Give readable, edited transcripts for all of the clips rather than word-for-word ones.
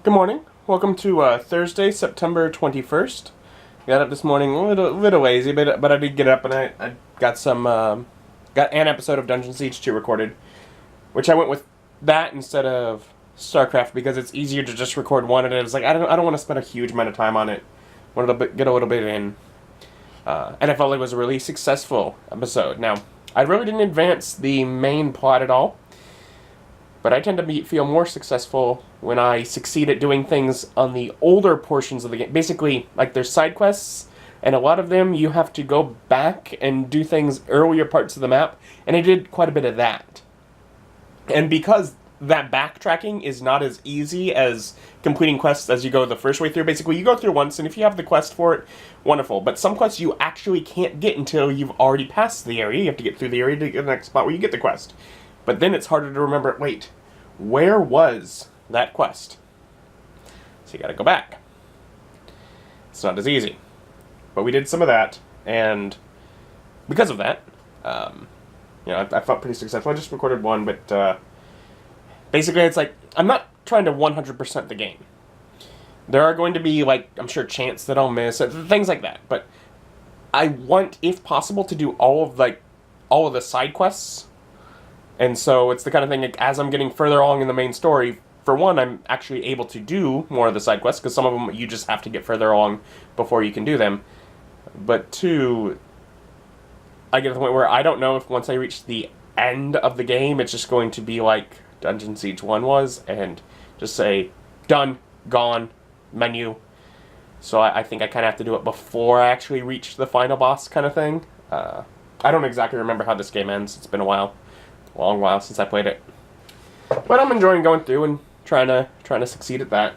Good morning. Welcome to Thursday, September 21st. Got up this morning a little lazy, but I did get up and I got got an episode of Dungeon Siege 2 recorded, which I went with that instead of StarCraft because it's easier to just record one, and it's like I don't want to spend a huge amount of time on it. Wanted to get a little bit in. And I felt like it was a really successful episode. Now, I really didn't advance the main plot at all, but I tend to feel more successful when I succeed at doing things on the older portions of the game. Basically, like there's side quests, and a lot of them you have to go back and do things earlier parts of the map, and I did quite a bit of that. And because that backtracking is not as easy as completing quests as you go the first way through, basically you go through once, and if you have the quest for it, wonderful. But some quests you actually can't get until you've already passed the area. You have to get through the area to get to the next spot where you get the quest. But then it's harder to remember, wait, where was that quest? So you gotta go back. It's not as easy. But we did some of that, and because of that, I felt pretty successful. I just recorded one, but basically it's like, I'm not trying to 100% the game. There are going to be, like, I'm sure chants that I'll miss, things like that, but I want, if possible, to do all of the side quests. And so it's the kind of thing, like, as I'm getting further along in the main story, for one, I'm actually able to do more of the side quests, because some of them you just have to get further along before you can do them. But two, I get to the point where I don't know if once I reach the end of the game, it's just going to be like Dungeon Siege 1 was, and just say, done, gone, menu. So I think I kind of have to do it before I actually reach the final boss kind of thing. I don't exactly remember how this game ends. It's been a long while since I played it. But I'm enjoying going through and trying to succeed at that.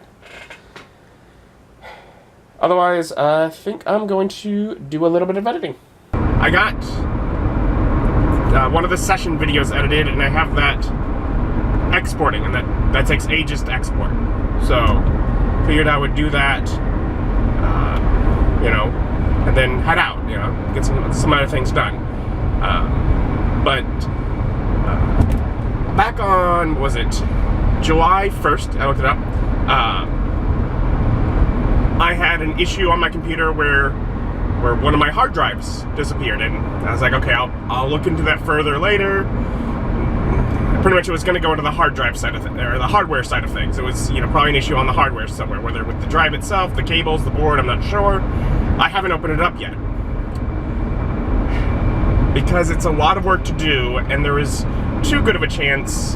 Otherwise, I think I'm going to do a little bit of editing. I got one of the session videos edited, and I have that exporting, and that takes ages to export. So, figured I would do that, and then head out, get some other things done. But back on, was it July 1st, I looked it up, I had an issue on my computer where one of my hard drives disappeared, and I was like, okay, I'll look into that further later. Pretty much it was going to go into the hard drive side of or the hardware side of things. It was, probably an issue on the hardware somewhere, whether with the drive itself, the cables, the board, I'm not sure. I haven't opened it up yet, because it's a lot of work to do, and there is too good of a chance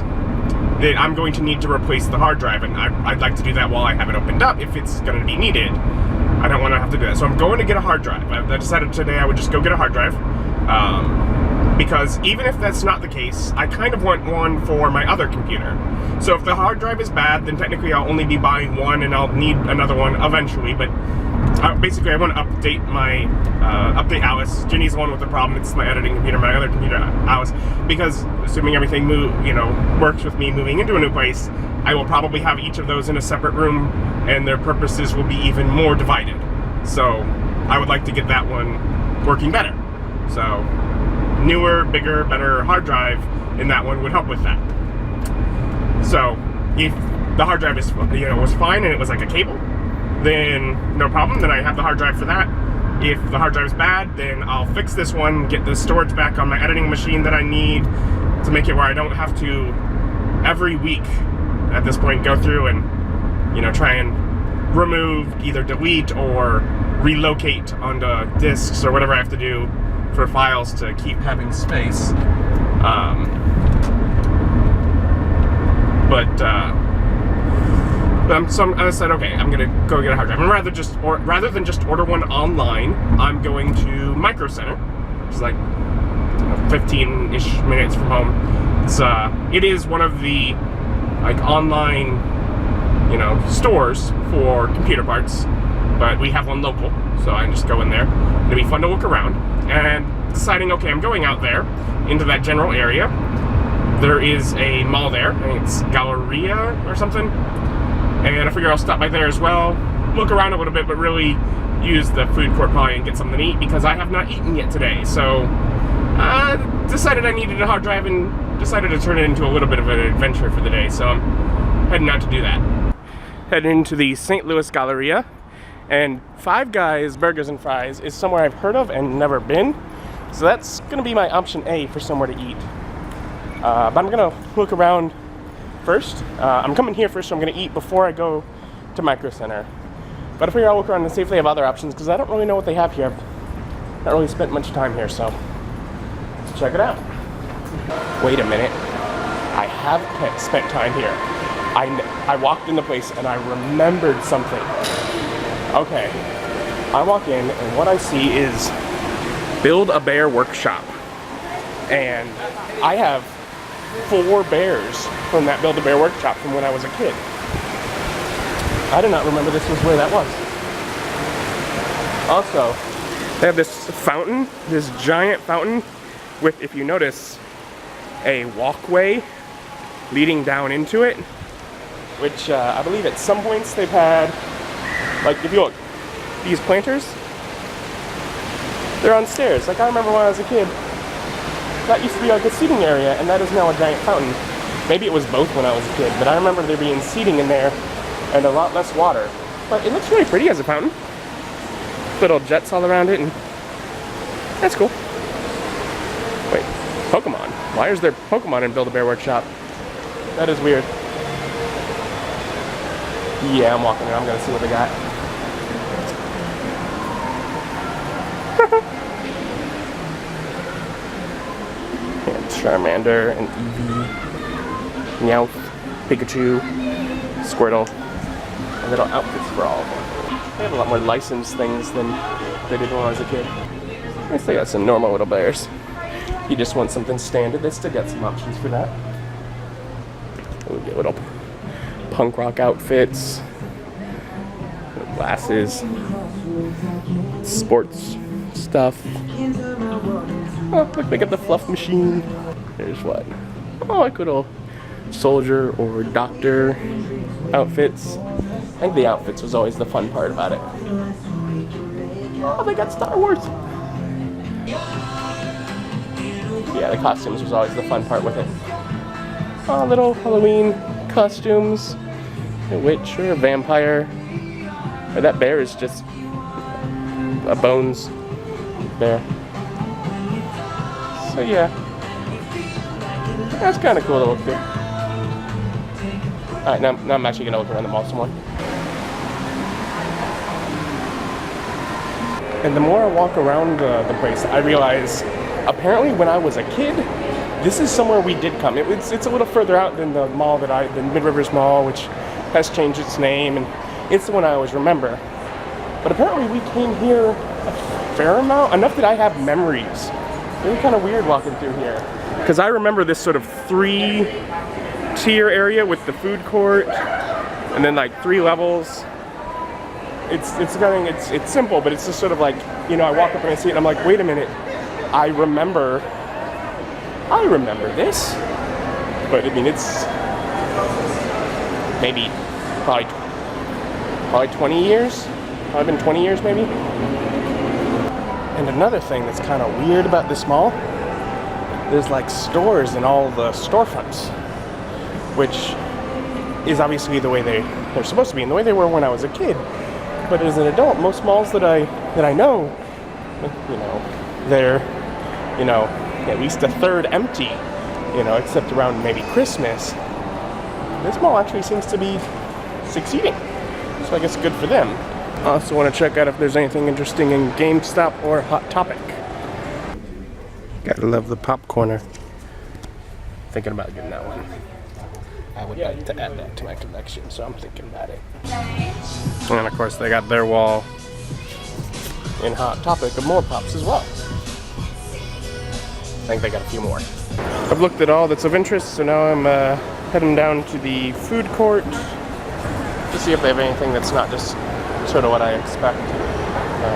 that I'm going to need to replace the hard drive, and I'd like to do that while I have it opened up if it's going to be needed. I don't want to have to do that. So I'm going to get a hard drive. I decided today I would just go get a hard drive, because even if that's not the case, I kind of want one for my other computer. So if the hard drive is bad, then technically I'll only be buying one, and I'll need another one eventually, but basically I want to update my, update Alice. Ginny's the one with the problem. It's my editing computer, my other computer, Alice, because assuming everything works with me moving into a new place, I will probably have each of those in a separate room, and their purposes will be even more divided. So I would like to get that one working better. So newer, bigger, better hard drive in that one would help with that. So if the hard drive is, was fine and it was like a cable, then no problem, then I have the hard drive for that. If the hard drive is bad, then I'll fix this one, get the storage back on my editing machine that I need to make it where I don't have to every week at this point go through and try and remove, either delete or relocate onto disks or whatever I have to do for files to keep having space. So I said, okay, I'm gonna go get a hard drive, and rather than just order one online, I'm going to Micro Center, which is like 15-ish minutes from home. It is one of the online stores for computer parts, but we have one local, so I can just go in there. It'll be fun to look around, and deciding, okay, I'm going out there into that general area. There is a mall there, I think it's Galleria or something, and I figure I'll stop by there as well, look around a little bit, but really use the food court probably and get something to eat, because I have not eaten yet today. So decided I needed a hard drive and decided to turn it into a little bit of an adventure for the day, so I'm heading out to do that. heading into the St. Louis Galleria. And Five Guys Burgers and Fries is somewhere I've heard of and never been. So that's gonna be my option A for somewhere to eat. But I'm gonna look around first. I'm coming here first, so I'm gonna eat before I go to Micro Center. But I figure I'll look around and see if they have other options, because I don't really know what they have here. I've not really spent much time here, so let's check it out. Wait a minute. I have spent time here. I walked in the place and I remembered something. Okay. I walk in and what I see is Build-A-Bear Workshop. And I have 4 bears from that Build-A-Bear Workshop from when I was a kid. I did not remember this was where that was. Also, they have this fountain, this giant fountain with, if you notice, a walkway leading down into it, which I believe at some points they've had, like if you look, these planters, they're on stairs. Like I remember when I was a kid, that used to be like a seating area, and that is now a giant fountain. Maybe it was both when I was a kid, but I remember there being seating in there and a lot less water. But it looks really pretty as a fountain. Little jets all around it, and that's cool. Wait, Pokemon. Why is there Pokemon in Build-A-Bear Workshop? That is weird. Yeah, I'm walking around. I'm gonna see what they got. And Charmander and Eevee, Meowth, Pikachu, Squirtle, and little outfits for all of them. They have a lot more licensed things than they did when I was a kid. I guess they got some normal little bears. You just want something standard, they still got some options for that. We get little punk rock outfits, glasses, sports stuff. Oh, look, they got the fluff machine. There's what? Oh, like little soldier or doctor outfits. I think the outfits was always the fun part about it. Oh, they got Star Wars. Yeah, the costumes was always the fun part with it. Oh, little Halloween costumes. A witch or a vampire. Or that bear is just a bones bear. So yeah. That's kind of cool to look through. Alright, now I'm actually going to look around the mall some more. And the more I walk around the place, I realize apparently when I was a kid, this is somewhere we did come. It's a little further out than the mall the Mid-Rivers Mall, which has changed its name, and it's the one I always remember. But apparently we came here a fair amount, enough that I have memories. Really kind of weird walking through here. Because I remember this sort of 3-tier area with the food court, and then like 3 levels. It's simple, but it's just sort of like, you know, I walk up and I see it and I'm like, wait a minute, I remember this. But I mean, it's maybe probably 20 years. Probably been 20 years maybe. And another thing that's kind of weird about this mall, there's like stores in all the storefronts, which is obviously the way they're supposed to be and the way they were when I was a kid. But as an adult, most malls that I know, you know, they're, you know, at least a third empty, you know, except around maybe Christmas. This mall actually seems to be succeeding, so I guess good for them. I also want to check out if there's anything interesting in GameStop or Hot Topic. Gotta love the popcorner. Thinking about getting that one. I would like to add that to my collection, so I'm thinking about it. And of course they got their wall in Hot Topic of more pops as well. I think they got a few more. I've looked at all that's of interest, so now I'm heading down to the food court to see if they have anything that's not just sort of what I expect.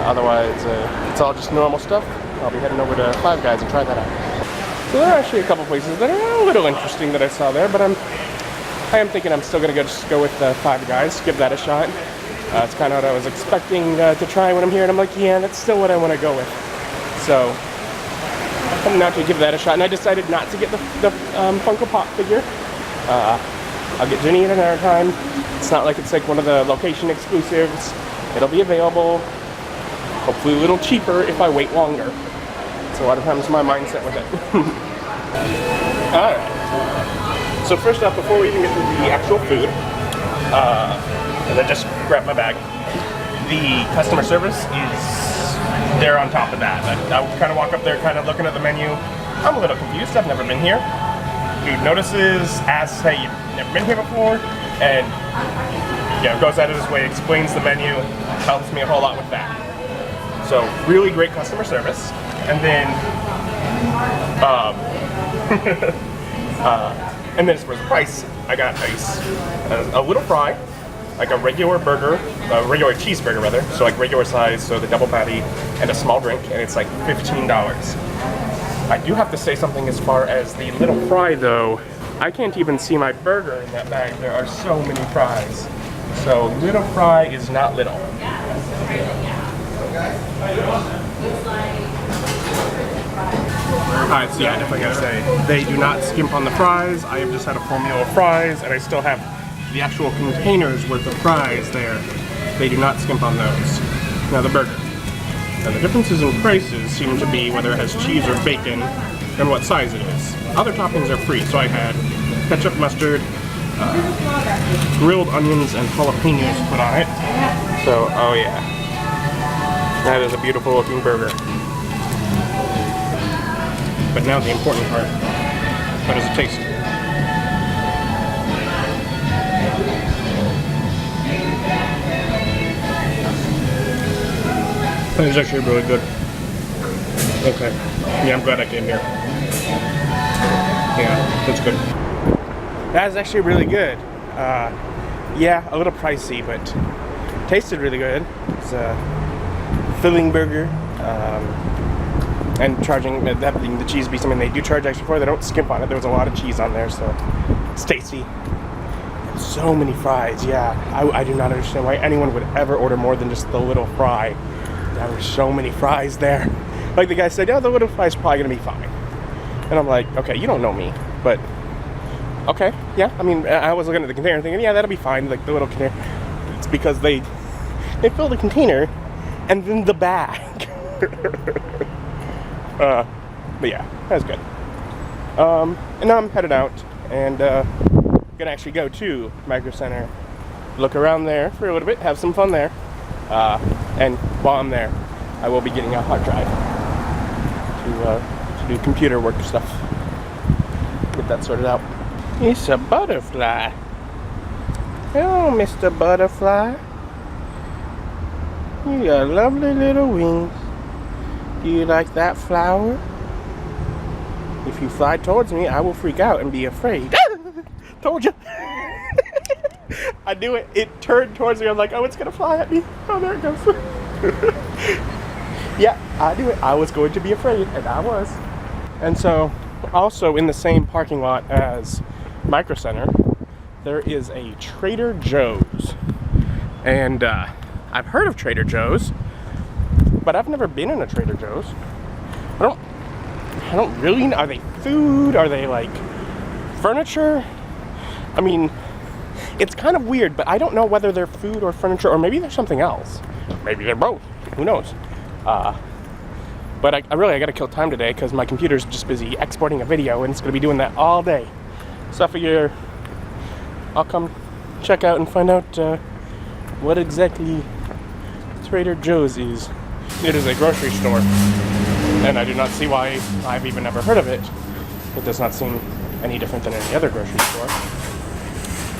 Otherwise, it's all just normal stuff. I'll be heading over to Five Guys and try that out. So there are actually a couple places that are a little interesting that I saw there, but I am thinking I'm still going to just go with Five Guys, give that a shot. It's kind of what I was expecting to try when I'm here, and I'm like, yeah, that's still what I want to go with. So I'm not to give that a shot, and I decided not to get the Funko Pop figure. I'll get Jenny at another time. It's not like it's like one of the location exclusives. It'll be available, hopefully a little cheaper if I wait longer. That's a lot of times my mindset with it. Alright. So first off, before we even get to the actual food, and I just grabbed my bag, the customer service is there on top of that. I kind of walk up there kind of looking at the menu. I'm a little confused, I've never been here. Dude notices, asks, hey, you've never been here before? And goes out of his way, explains the menu, helps me a whole lot with that. So really great customer service. And then, and then as far as the price, I got a little fry, like a regular burger, a regular cheeseburger rather, so like regular size, so the double patty, and a small drink, and it's like $15. I do have to say something as far as the little fry though. I can't even see my burger in that bag. There are so many fries. So little fry is not little. Alright, so yeah, definitely gotta say, they do not skimp on the fries. I have just had a full meal of fries, and I still have the actual containers worth of fries there. They do not skimp on those. Now the burger. Now the differences in prices seem to be whether it has cheese or bacon and what size it is. Other toppings are free, so I had ketchup, mustard, grilled onions, and jalapenos put on it. So, oh yeah. That is a beautiful looking burger. But now the important part. How does it taste? It's actually really good. Okay. Yeah, I'm glad I came here. Yeah, that's good. That is actually really good. Yeah, a little pricey, but tasted really good. It's a filling burger. And charging, that being the cheese piece, I mean, they do charge extra for it. They don't skimp on it. There was a lot of cheese on there, so it's tasty. So many fries, yeah. I do not understand why anyone would ever order more than just the little fry. There were so many fries there. Like the guy said, yeah, the little fry's probably gonna be fine. And I'm like, okay, you don't know me, but okay, yeah. I mean, I was looking at the container thinking, yeah, that'll be fine, like the little container. It's because they fill the container and then the bag. But yeah, that was good. And now I'm headed out and gonna actually go to Micro Center, look around there for a little bit, have some fun there. And while I'm there, I will be getting a hard drive to do computer work stuff. Get that sorted out. It's a butterfly. Hello, Mr. Butterfly. You got lovely little wings. Do you like that flower? If you fly towards me, I will freak out and be afraid. Told you. I knew it. It turned towards me. I'm like, oh, it's gonna fly at me. Oh, there it goes. Yeah, I knew it. I was going to be afraid, and I was. And so, also in the same parking lot as Micro Center, there is a Trader Joe's. And I've heard of Trader Joe's, but I've never been in a Trader Joe's. I don't really know. Are they food? Are they like furniture? I mean, it's kind of weird, but I don't know whether they're food or furniture, or maybe they're something else. Maybe they're both. Who knows? But I gotta kill time today because my computer's just busy exporting a video, and it's gonna be doing that all day. So I figure I'll come check out and find out what exactly Trader Joe's is. It is a grocery store, and I do not see why I've even never heard of it. It does not seem any different than any other grocery store.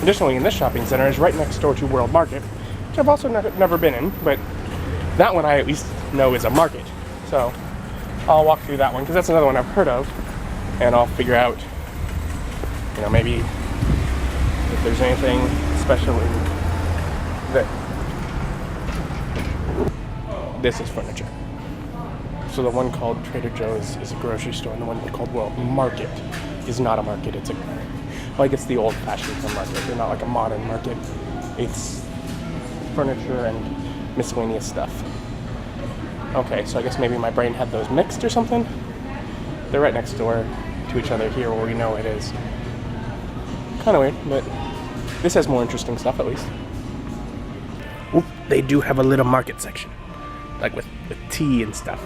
Additionally, in this shopping center is right next door to World Market, which I've also never been in, but that one I at least know is a market. So I'll walk through that one because that's another one I've heard of, and I'll figure out, you know, maybe if there's anything special in that. This is furniture. So the one called Trader Joe's is a grocery store, and the one called World Market is not a market. It's I guess the old-fashioned market. They're not like a modern market. It's furniture and miscellaneous stuff. Okay, so I guess maybe my brain had those mixed or something. They're right next door to each other here where we know it is. Kind of weird, but This has more interesting stuff, at least. Oop, they do have a little market section, like with tea and stuff.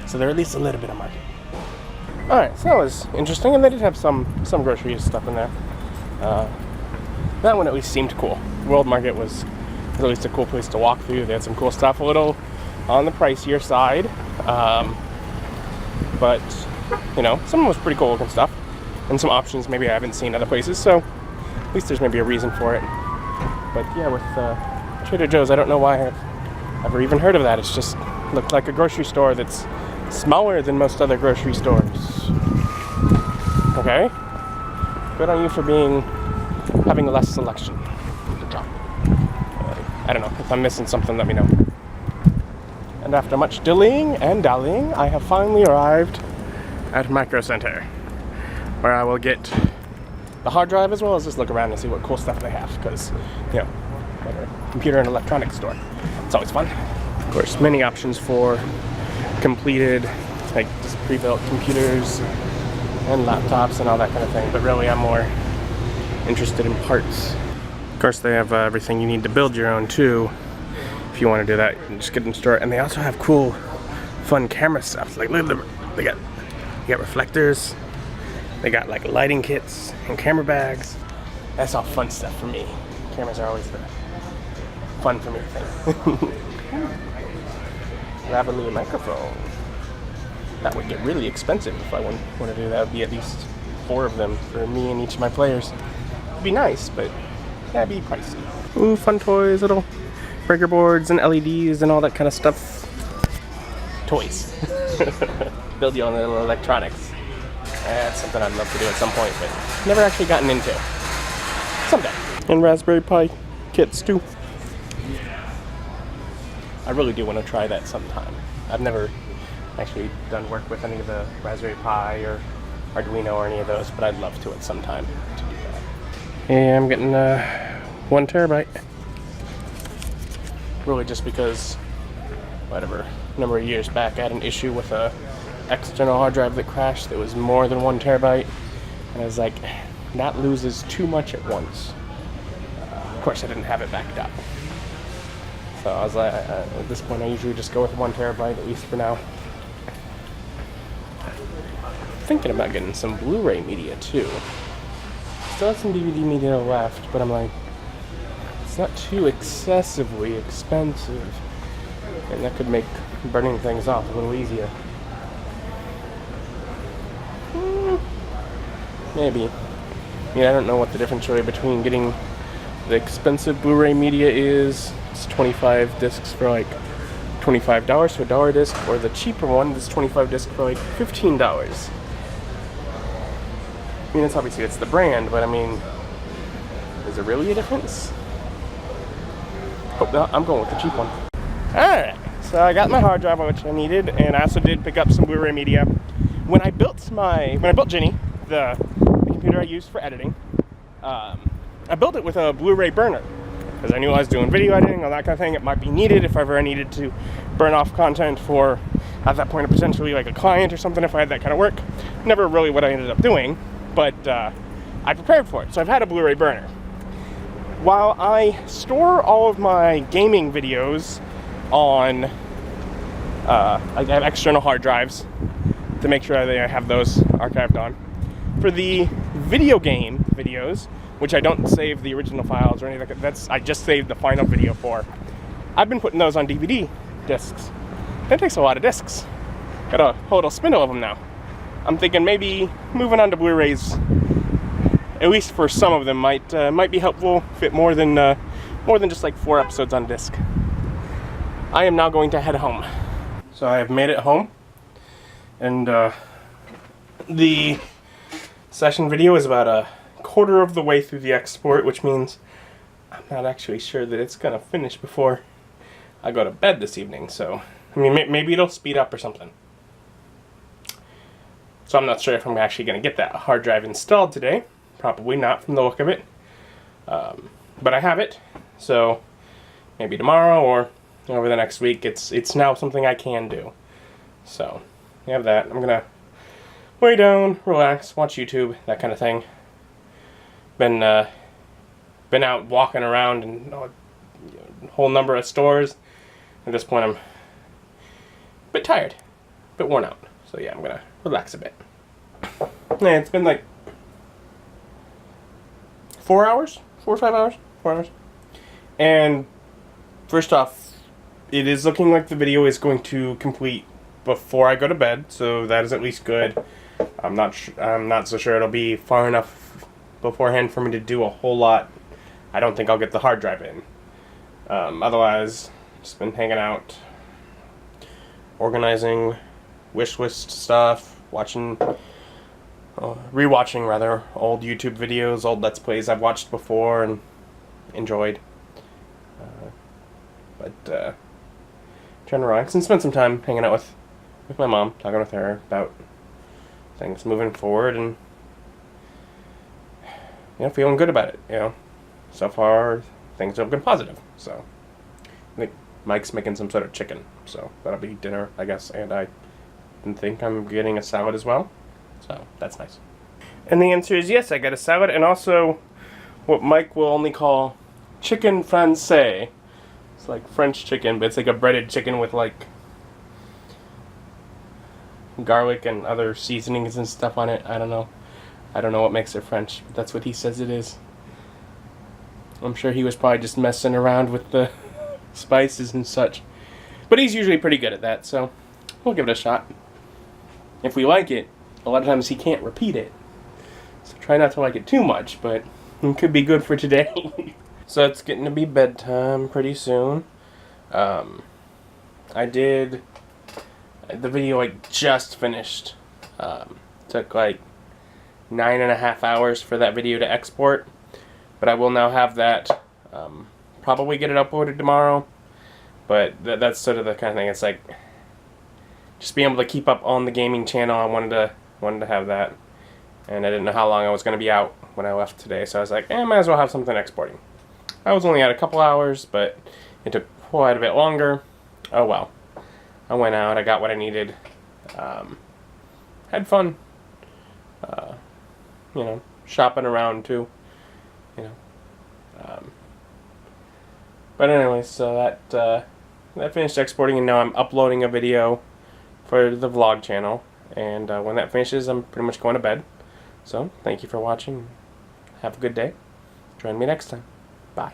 So they're at least a little bit of market. All right, so that was interesting, and they did have some grocery stuff in there. That one at least seemed cool. World Market was at least a cool place to walk through. They had some cool stuff, a little on the pricier side, but you know, some was pretty cool looking stuff, and some options maybe I haven't seen other places. So at least there's maybe a reason for it. But yeah, with Trader Joe's, I don't know why I've ever even heard of that. It's just looked like a grocery store that's smaller than most other grocery stores. Okay, good on you for having less selection. Good job. I don't know, if I'm missing something, let me know. And after much dillying and dallying, I have finally arrived at Micro Center, where I will get the hard drive as well as just look around and see what cool stuff they have, because, you know, they're a computer and electronics store. It's always fun. Of course, many options for completed, like just pre-built computers and laptops and all that kind of thing, but really I'm more interested in parts. Of course, they have everything you need to build your own too. If you want to do that, you can just get in the store. And they also have cool, fun camera stuff. Like, look at them. They got reflectors. They got like lighting kits and camera bags. That's all fun stuff for me. Cameras are always fun for me. Lavalier microphone. That would get really expensive if I want to do that. That would be at least 4 of them for me and each of my players. It'd be nice, but that'd be pricey. Ooh, fun toys, little breaker boards and LEDs and all that kind of stuff. Toys. Build your own little electronics. That's something I'd love to do at some point, but never actually gotten into. Someday. And Raspberry Pi kits too. I really do want to try that sometime. I've never actually done work with any of the Raspberry Pi or Arduino or any of those, but I'd love to at some time to do that. And I'm getting 1 terabyte. Really just because, whatever, a number of years back I had an issue with a external hard drive that crashed that was more than 1 terabyte. And I was like, that loses too much at once. Of course I didn't have it backed up. So I was like, at this point I usually just go with 1 terabyte, at least for now. Thinking about getting some Blu-ray media too. Still have some DVD media left, but I'm like, it's not too excessively expensive, and that could make burning things off a little easier. Maybe. Yeah, I don't know what the difference really between getting the expensive Blu-ray media is. It's 25 discs for like $25, so $1 disc, or the cheaper one, this 25 disc for like $15. I mean, it's obviously it's the brand, but I mean, is there really a difference? Oh, no, I'm going with the cheap one. Alright, so I got my hard drive, which I needed, and I also did pick up some Blu-ray media. When I built Ginny, the computer I used for editing, I built it with a Blu-ray burner, because I knew I was doing video editing, all that kind of thing. It might be needed if ever I needed to burn off content for, at that point, potentially like a client or something if I had that kind of work. Never really what I ended up doing, but I prepared for it. So I've had a Blu-ray burner. While I store all of my gaming videos on, I have external hard drives to make sure that I have those archived on. For the video game videos, which I don't save the original files or anything like that, I just saved the final video for. I've been putting those on DVD discs. That takes a lot of discs. Got a whole spindle of them now. I'm thinking maybe moving on to Blu-rays, at least for some of them, might be helpful. Fit more than just like 4 episodes on disc. I am now going to head home. So I have made it home, and the session video is about a quarter of the way through the export, which means I'm not actually sure that it's gonna finish before I go to bed this evening. So I mean, maybe it'll speed up or something. So I'm not sure if I'm actually gonna get that hard drive installed today. Probably not from the look of it. But I have it, so maybe tomorrow or over the next week. It's now something I can do. So I have that. I'm gonna lay down, relax, watch YouTube, that kind of thing. Been been out walking around and a whole number of stores. At this point, I'm a bit tired, a bit worn out. So yeah, I'm gonna relax a bit. Yeah, it's been like 4 hours, 4 or 5 hours, 4 hours. And first off, it is looking like the video is going to complete before I go to bed, so that is at least good. I'm not so sure it'll be far enough beforehand for me to do a whole lot. I don't think I'll get the hard drive in. Otherwise, just been hanging out, organizing wish list stuff, rewatching rather old YouTube videos, old Let's Plays I've watched before and enjoyed. But trying to relax and spend some time hanging out with my mom, talking with her about things moving forward, and feeling good about it. So far things have been positive. So I think Mike's making some sort of chicken, so that'll be dinner, I guess. And I think I'm getting a salad as well, so that's nice. And the answer is yes, I got a salad, and also what Mike will only call chicken francais. It's like French chicken, but it's like a breaded chicken with like garlic and other seasonings and stuff on it. I don't know what makes it French, but that's what he says it is. I'm sure he was probably just messing around with the spices and such. But he's usually pretty good at that, so we'll give it a shot. If we like it, a lot of times he can't repeat it. So try not to like it too much, but it could be good for today. So it's getting to be bedtime pretty soon. I did the video I just finished. Took like 9.5 hours for that video to export. But I will now have that, probably get it uploaded tomorrow. But that's sort of the kind of thing. It's like just being able to keep up on the gaming channel. I wanted to have that, and I didn't know how long I was going to be out when I left today. So I was like, might as well have something exporting. I was only out a couple hours, but it took quite a bit longer. Oh well. I went out. I got what I needed. Had fun. Shopping around too. But anyway, so that finished exporting, and now I'm uploading a video for the vlog channel. And when that finishes, I'm pretty much going to bed. So thank you for watching. Have a good day. Join me next time. Bye.